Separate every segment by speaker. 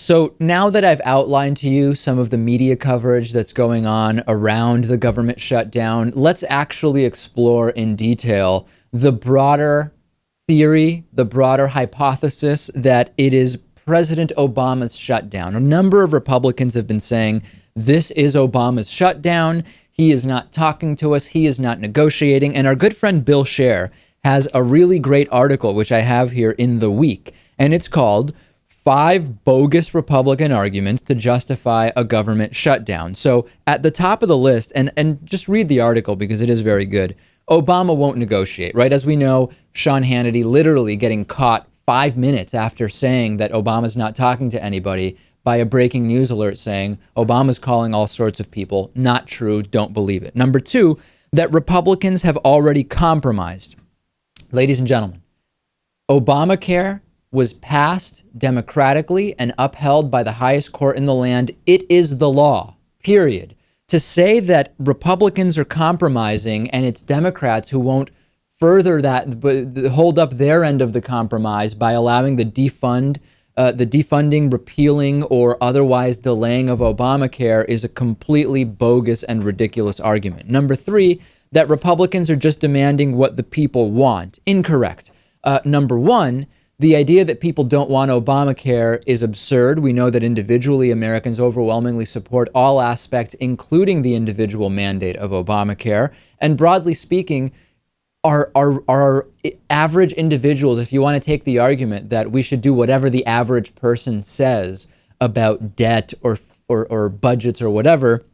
Speaker 1: So now that I've outlined to you some of the media coverage that's going on around the government shutdown, let's actually explore in detail the broader theory, the broader hypothesis that it is President Obama's shutdown. A number of Republicans have been saying this is Obama's shutdown. He is not talking to us. He is not negotiating. And our good friend Bill Scher has a really great article, which I have here in the week, and it's called 5 Bogus Republican Arguments to Justify a Government Shutdown. So at the top of the list, and just read the article because it is very good, Obama won't negotiate, right? As we know, Sean Hannity literally getting caught 5 minutes after saying that Obama's not talking to anybody by a breaking news alert saying Obama's calling all sorts of people. Not true. Don't believe it. Number 2, that Republicans have already compromised. Ladies and gentlemen, Obamacare was passed democratically and upheld by the highest court in the land. It is the law, period. To say that Republicans are compromising and it's Democrats who won't further that, but hold up their end of the compromise by allowing the defunding, repealing, or otherwise delaying of Obamacare is a completely bogus and ridiculous argument. Number 3, that Republicans are just demanding what the people want. Incorrect. Number 1, the idea that people don't want Obamacare is absurd. We know that individually Americans overwhelmingly support all aspects, including the individual mandate of Obamacare. And broadly speaking, our average individuals, if you want to take the argument that we should do whatever the average person says about debt or budgets or whatever,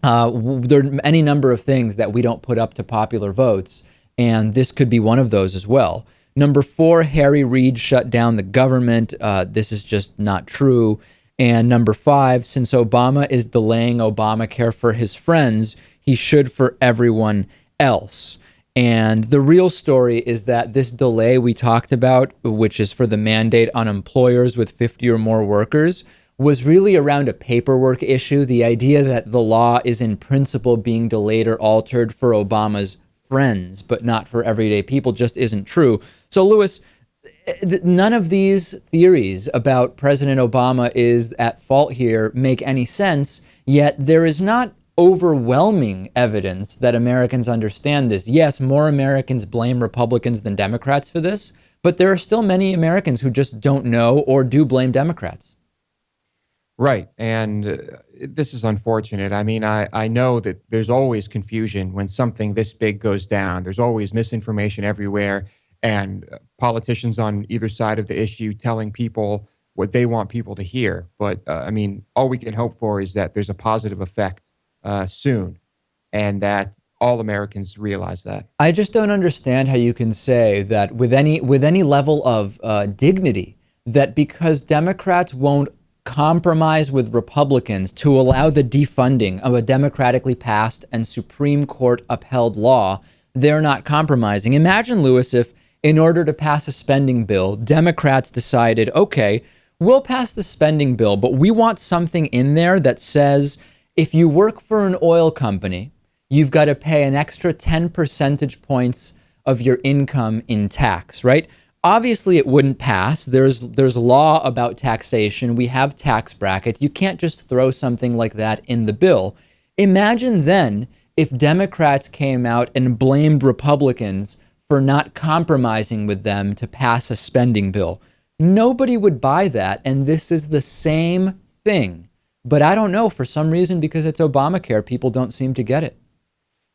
Speaker 1: there are any number of things that we don't put up to popular votes, and this could be one of those as well. Number 4, Harry Reid shut down the government. This is just not true. And number 5, since Obama is delaying Obamacare for his friends, he should for everyone else. And the real story is that this delay we talked about, which is for the mandate on employers with 50 or more workers, was really around a paperwork issue. The idea that the law is in principle being delayed or altered for Obama's friends, but not for everyday people, just isn't true. So, Lewis, none of these theories about President Obama is at fault here make any sense, yet there is not overwhelming evidence that Americans understand this. Yes, more Americans blame Republicans than Democrats for this, but there are still many Americans who just don't know or do blame Democrats.
Speaker 2: Right. And this is unfortunate. I mean, I know that there's always confusion when something this big goes down. There's always misinformation everywhere, and politicians on either side of the issue telling people what they want people to hear. But I mean, all we can hope for is that there's a positive effect soon, and that all Americans realize that.
Speaker 1: I just don't understand how you can say that with any level of dignity, that because Democrats won't compromise with Republicans to allow the defunding of a democratically passed and Supreme Court upheld law, they're not compromising. Imagine, Lewis, if in order to pass a spending bill, Democrats decided, okay, we'll pass the spending bill, but we want something in there that says if you work for an oil company, you've got to pay an extra 10 percentage points of your income in tax, right? Obviously, it wouldn't pass. There's law about taxation. We have tax brackets. You can't just throw something like that in the bill. Imagine then if Democrats came out and blamed Republicans for not compromising with them to pass a spending bill. Nobody would buy that, and this is the same thing. But I don't know, for some reason, because it's Obamacare, people don't seem to get it.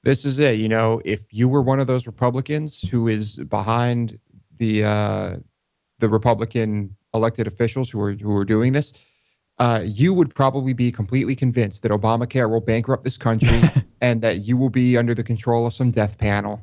Speaker 2: This is it. You know, if you were one of those Republicans who is behind the Republican elected officials who are doing this, you would probably be completely convinced that Obamacare will bankrupt this country and that you will be under the control of some death panel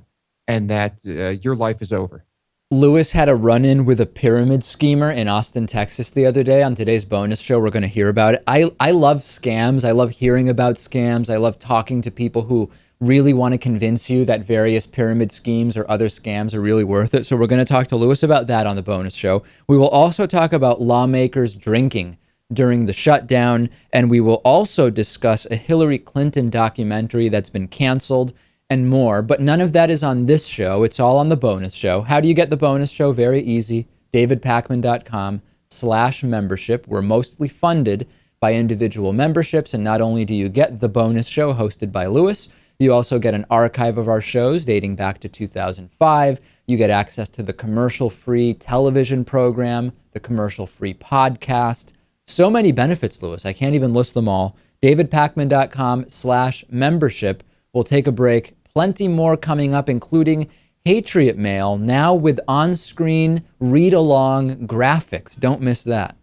Speaker 2: and that your life is over.
Speaker 1: Lewis had a run-in with a pyramid schemer in Austin, Texas the other day. On today's bonus show, we're going to hear about it. I love scams. I love hearing about scams. I love talking to people who really want to convince you that various pyramid schemes or other scams are really worth it. So we're going to talk to Lewis about that on the bonus show. We will also talk about lawmakers drinking during the shutdown, and we will also discuss a Hillary Clinton documentary that's been canceled and more. But none of that is on this show. It's all on the bonus show. How do you get the bonus show? Very easy. DavidPakman.com. davidpakman.com/membership. We're mostly funded by individual memberships, and not only do you get the bonus show hosted by Lewis, you also get an archive of our shows dating back to 2005. You get access to the commercial-free television program, the commercial-free podcast. So many benefits, Lewis. I can't even list them all. davidpakman.com/membership. We'll take a break. Plenty more coming up, including Patriot Mail, now with on-screen read-along graphics. Don't miss that.